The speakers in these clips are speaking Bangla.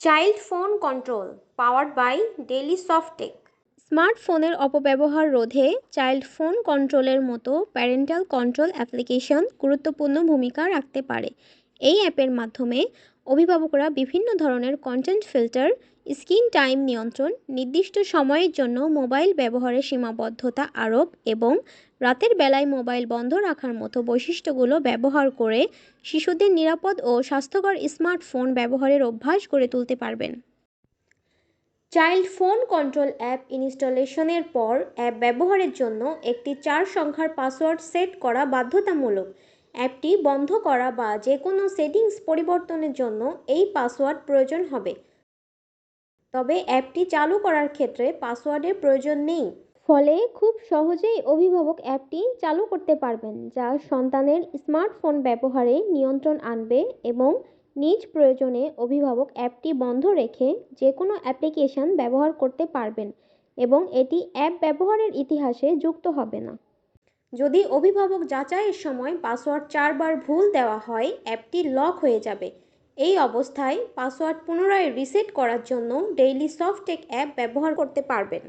Child phone control powered by daily Softech. স্মার্টফোনের অপব্যবহার রোধে চাইল্ড ফোন কন্ট্রোলের মতো প্যারেন্টাল কন্ট্রোল অ্যাপ্লিকেশন গুরুত্বপূর্ণ ভূমিকা রাখতে পারে। এই অ্যাপের মাধ্যমে অভিভাবকরা বিভিন্ন ধরনের কন্টেন্ট ফিল্টার, স্ক্রিন টাইম নিয়ন্ত্রণ, নির্দিষ্ট সময়ের জন্য মোবাইল ব্যবহারের সীমাবদ্ধতা আরোপ এবং রাতের বেলায় মোবাইল বন্ধ রাখার মতো বৈশিষ্ট্যগুলো ব্যবহার করে শিশুদের নিরাপদ ও স্বাস্থ্যকর স্মার্টফোন ব্যবহারের অভ্যাস গড়ে তুলতে পারবেন। চাইল্ড ফোন কন্ট্রোল অ্যাপ ইনস্টলেশনের পর অ্যাপ ব্যবহারের জন্য একটি 4 সংখ্যার পাসওয়ার্ড সেট করা বাধ্যতামূলক। অ্যাপটি বন্ধ করা বা যে কোনো সেটিংস পরিবর্তনের জন্য এই পাসওয়ার্ড প্রয়োজন হবে, তবে অ্যাপটি চালু করার ক্ষেত্রে পাসওয়ার্ডের প্রয়োজন নেই। ফলে খুব সহজেই অভিভাবক অ্যাপটি চালু করতে পারবেন, যা সন্তানের স্মার্টফোন ব্যবহারে নিয়ন্ত্রণ আনবে এবং নিজ প্রয়োজনে অভিভাবক অ্যাপটি বন্ধ রেখে যে কোনো অ্যাপ্লিকেশন ব্যবহার করতে পারবেন এবং এটি অ্যাপ ব্যবহারের ইতিহাসে যুক্ত হবে না। যদি অভিভাবক যাচাইয়ের সময় পাসওয়ার্ড 4 বার ভুল দেওয়া হয়, অ্যাপটি লক হয়ে যাবে। এই অবস্থায় পাসওয়ার্ড পুনরায় রিসেট করার জন্য ডেইলি সফটেক অ্যাপ ব্যবহার করতে পারবেন।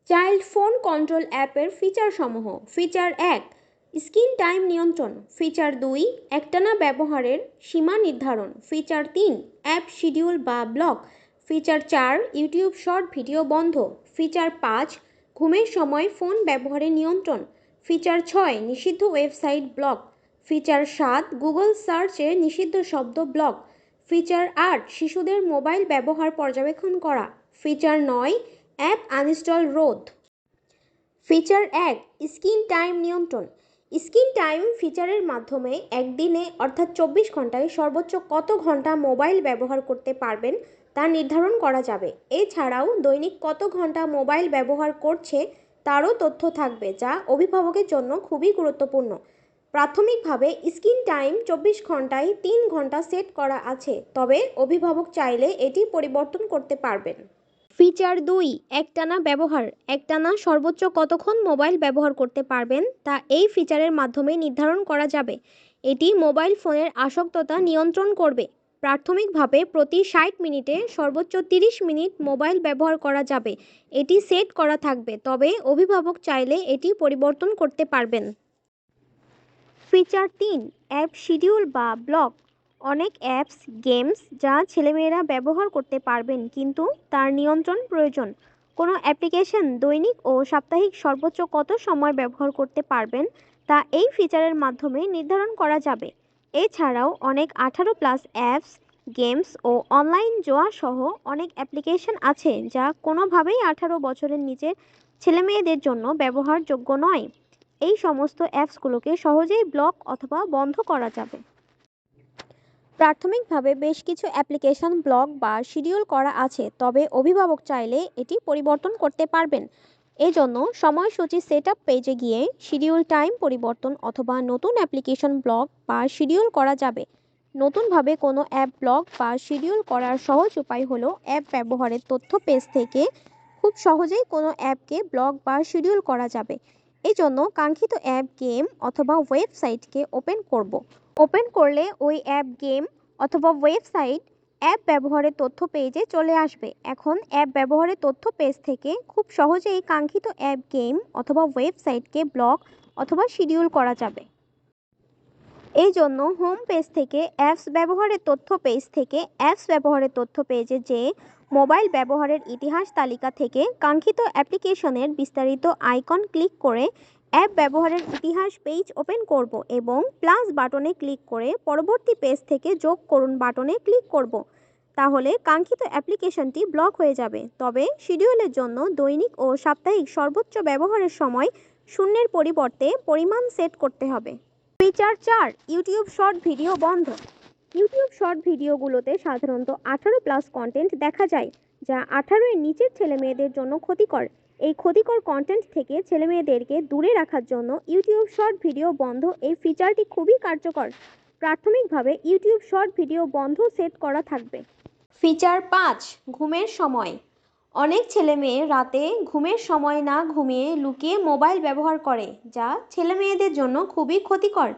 চাইল্ড ফোন কন্ট্রোল অ্যাপের ফিচারসমূহ। ফিচার 1, স্ক্রিন টাইম নিয়ন্ত্রণ। ফিচার 2, একটানা ব্যবহারের সীমা নির্ধারণ। ফিচার 3, অ্যাপ শিডিউল বা block. Feature 4, YouTube short video বন্ধ। ফিচার 5, ঘুমের সময় ফোন ব্যবহারের নিয়ন্ত্রণ। ফিচার 6, নিষিদ্ধ ওয়েবসাইট ব্লক। ফিচার 7, গুগল সার্চে নিষিদ্ধ শব্দ ব্লক। ফিচার 8, শিশুদের মোবাইল ব্যবহার পর্যবেক্ষণ করা। ফিচার 9, অ্যাপ আনইনস্টল রোধ। ফিচার 1, স্ক্রিন টাইম নিয়ন্ত্রণ। স্ক্রিন টাইম ফিচারের মাধ্যমে একদিনে অর্থাৎ 24 ঘন্টায় সর্বোচ্চ কত ঘন্টা মোবাইল ব্যবহার করতে পারবেন তা নির্ধারণ করা যাবে। এছাড়াও দৈনিক কত ঘন্টা মোবাইল ব্যবহার করছে তারও তথ্য থাকবে, যা অভিভাবকের জন্য খুবই গুরুত্বপূর্ণ। প্রাথমিকভাবে স্ক্রিন টাইম 24 ঘন্টায় 3 ঘন্টা সেট করা আছে, তবে অভিভাবক চাইলে এটি পরিবর্তন করতে পারবেন। ফিচার 2, একটানা ব্যবহার। একটানা সর্বোচ্চ কতক্ষণ মোবাইল ব্যবহার করতে পারবেন তা এই ফিচারের মাধ্যমে নির্ধারণ করা যাবে। এটি মোবাইল ফোনের আসক্ততা নিয়ন্ত্রণ করবে। প্রাথমিকভাবে প্রতি 60 মিনিটে সর্বোচ্চ 30 মিনিট মোবাইল ব্যবহার করা যাবে। এটি সেট করা থাকবে, তবে অভিভাবক চাইলে এটি পরিবর্তন করতে পারবেন। ফিচার 3, অ্যাপ শিডিউল বা ব্লক। অনেক অ্যাপস, গেমস যা ছেলেমেয়েরা ব্যবহার করতে পারবেন, কিন্তু তার নিয়ন্ত্রণ প্রয়োজন। কোনো অ্যাপ্লিকেশন দৈনিক ও সাপ্তাহিক সর্বোচ্চ কত সময় ব্যবহার করতে পারবেন তা এই ফিচারের মাধ্যমে নির্ধারণ করা যাবে। এছাড়াও অনেক 18+ অ্যাপস, গেমস ও অনলাইন জুয়া সহ অনেক অ্যাপ্লিকেশন আছে যা কোনোভাবেই 18 বছরের নিচের ছেলেমেয়েদের জন্য ব্যবহারযোগ্য নয়। এই সমস্ত অ্যাপসগুলোকে সহজেই ব্লক অথবা বন্ধ করা যাবে। প্রাথমিকভাবে বেশ কিছু অ্যাপ্লিকেশন ব্লক বা শিডিউল করা আছে, তবে অভিভাবক চাইলে এটি পরিবর্তন করতে পারবেন। এজন্য সময়সূচি সেটআপ পেজে গিয়ে শিডিউল টাইম পরিবর্তন অথবা নতুন অ্যাপ্লিকেশন ব্লক বা শিডিউল করা যাবে। নতুনভাবে কোনো অ্যাপ ব্লক বা শিডিউল করার সহজ উপায় হলো অ্যাপ ব্যবহারের তথ্য পেজ থেকে খুব সহজেই কোনো অ্যাপকে ব্লক বা শিডিউল করা যাবে। এজন্য কাঙ্ক্ষিত অ্যাপ, গেম অথবা ওয়েবসাইটকে ওপেন করলে ওই অ্যাপ, গেম অথবা ওয়েবসাইট অ্যাপ ব্যবহারের তথ্য পেজে চলে আসবে। এখন অ্যাপ ব্যবহারের তথ্য পেজ থেকে খুব সহজেই কাঙ্ক্ষিত অ্যাপ, গেম অথবা ওয়েবসাইটকে ব্লক অথবা শিডিউল করা যাবে। এই জন্য হোম পেজ থেকে অ্যাপস ব্যবহারের তথ্য পেজ থেকে অ্যাপস ব্যবহারের তথ্য পেজে যে মোবাইল ব্যবহারের ইতিহাস তালিকা থেকে কাঙ্ক্ষিত অ্যাপ্লিকেশনের বিস্তারিত আইকন ক্লিক করে অ্যাপ ব্যবহারের ইতিহাস পেজ ওপেন করব এবং প্লাস বাটনে ক্লিক করে পরবর্তী পেজ থেকে যোগ করুন বাটনে ক্লিক করব। তাহলে কাঙ্ক্ষিত অ্যাপ্লিকেশনটি ব্লক হয়ে যাবে। তবে শিডিউলের জন্য দৈনিক ও সাপ্তাহিক সর্বোচ্চ ব্যবহারের সময় শূন্যের পরিবর্তে পরিমাণ সেট করতে হবে। ফিচার 4, ইউটিউব শর্ট ভিডিও বন্ধ। ইউটিউব শর্ট ভিডিওগুলোতে সাধারণত 18+ কন্টেন্ট দেখা যায়, যা 18 এর নিচের ছেলেমেয়েদের জন্য ক্ষতিকর। এই ক্ষতিকর কন্টেন্ট থেকে ছেলেমেয়েদেরকে দূরে রাখার জন্য ইউটিউব শর্ট ভিডিও বন্ধ এই ফিচারটি খুবই কার্যকর। প্রাথমিকভাবে ইউটিউব শর্ট ভিডিও বন্ধ সেট করা থাকবে। ফিচার 5, ঘুমের সময়। অনেক ছেলেমেয়ে রাতে ঘুমের সময় না ঘুমিয়ে লুকিয়ে মোবাইল ব্যবহার করে, যা ছেলেমেয়েদের জন্য খুবই ক্ষতিকর।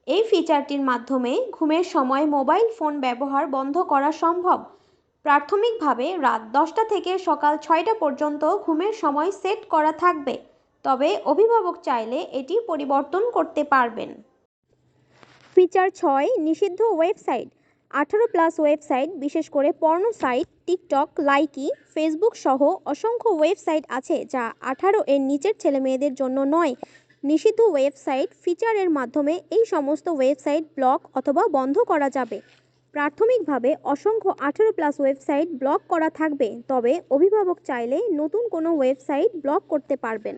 এই ফিচারটির মাধ্যমে ঘুমের সময় মোবাইল ফোন ব্যবহার বন্ধ করা সম্ভব। প্রাথমিকভাবে রাত 10টা থেকে সকাল 6টা পর্যন্ত ঘুমের সময় সেট করা থাকবে, তবে অভিভাবক চাইলে এটি পরিবর্তন করতে পারবেন। ফিচার 6, নিষিদ্ধ ওয়েবসাইট। 18+ ওয়েবসাইট, বিশেষ করে porno site, TikTok, Likee, Facebook সহ অসংখ্য ওয়েবসাইট আছে যা 18 এর নিচের ছেলেমেয়েদের জন্য নয়। নিষিদ্ধ ওয়েবসাইট ফিচারের মাধ্যমে এই সমস্ত ওয়েবসাইট ব্লক অথবা বন্ধ করা যাবে। প্রাথমিকভাবে অসংখ্য 18+ ওয়েবসাইট ব্লক করা থাকবে, তবে অভিভাবক চাইলে নতুন কোনো ওয়েবসাইট ব্লক করতে পারবেন।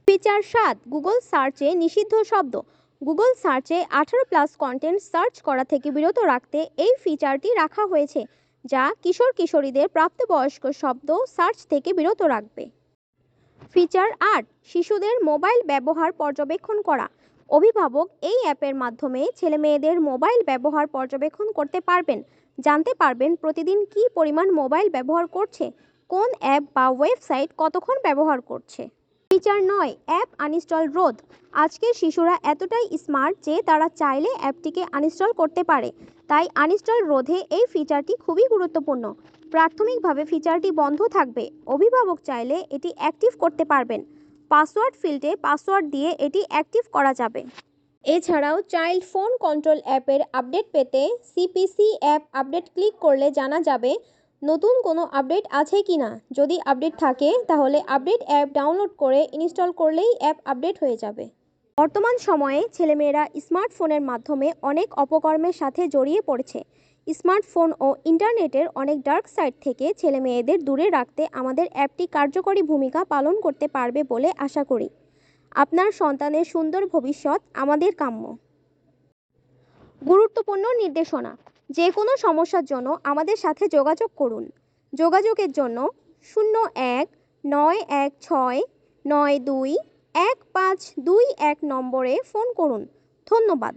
ফিচার 7, গুগল সার্চে নিষিদ্ধ শব্দ। গুগল সার্চে 18+ কন্টেন্ট সার্চ করা থেকে বিরত রাখতে এই ফিচারটি রাখা হয়েছে, যা কিশোর কিশোরীদের প্রাপ্তবয়স্ক শব্দ সার্চ থেকে বিরত রাখবে। ফিচার 8, শিশুদের মোবাইল ব্যবহার পর্যবেক্ষণ করা। অভিভাবক এই অ্যাপের মাধ্যমে ছেলেমেয়েদের মোবাইল ব্যবহার পর্যবেক্ষণ করতে পারবেন, জানতে পারবেন প্রতিদিন কী পরিমাণ মোবাইল ব্যবহার করছে, কোন অ্যাপ বা ওয়েবসাইট কতক্ষণ ব্যবহার করছে। ফিচার 9, অ্যাপ আনইনস্টল রোধ। আজকের শিশুরা এতটাই স্মার্ট যে তারা চাইলে অ্যাপটিকে আনইনস্টল করতে পারে, তাই আনইনস্টল রোধে এই ফিচারটি খুবই গুরুত্বপূর্ণ। প্রাথমিকভাবে ফিচারটি বন্ধ থাকবে, অভিভাবক চাইলে এটি অ্যাক্টিভ করতে পারবেন। পাসওয়ার্ড ফিল্ডে পাসওয়ার্ড দিয়ে এটি অ্যাক্টিভ করা যাবে। এছাড়াও চাইল্ড ফোন কন্ট্রোল অ্যাপের আপডেট পেতে সিপিসি অ্যাপ আপডেট ক্লিক করলে জানা যাবে নতুন কোনো আপডেট আছে কি না। যদি আপডেট থাকে তাহলে আপডেট অ্যাপ ডাউনলোড করে ইনস্টল করলেই অ্যাপ আপডেট হয়ে যাবে। বর্তমান সময়ে ছেলেমেয়েরা স্মার্টফোনের মাধ্যমে অনেক অপকর্মের সাথে জড়িয়ে পড়েছে। স্মার্টফোন ও ইন্টারনেটের অনেক ডার্ক সাইড থেকে ছেলেমেয়েদের দূরে রাখতে আমাদের অ্যাপটি কার্যকরী ভূমিকা পালন করতে পারবে বলে আশা করি। আপনার সন্তানের সুন্দর ভবিষ্যৎ আমাদের কাম্য। গুরুত্বপূর্ণ নির্দেশনা। যে কোনো সমস্যার জন্য আমাদের সাথে যোগাযোগ করুন। যোগাযোগের জন্য 01-916-92-1521 নম্বরে ফোন করুন। ধন্যবাদ।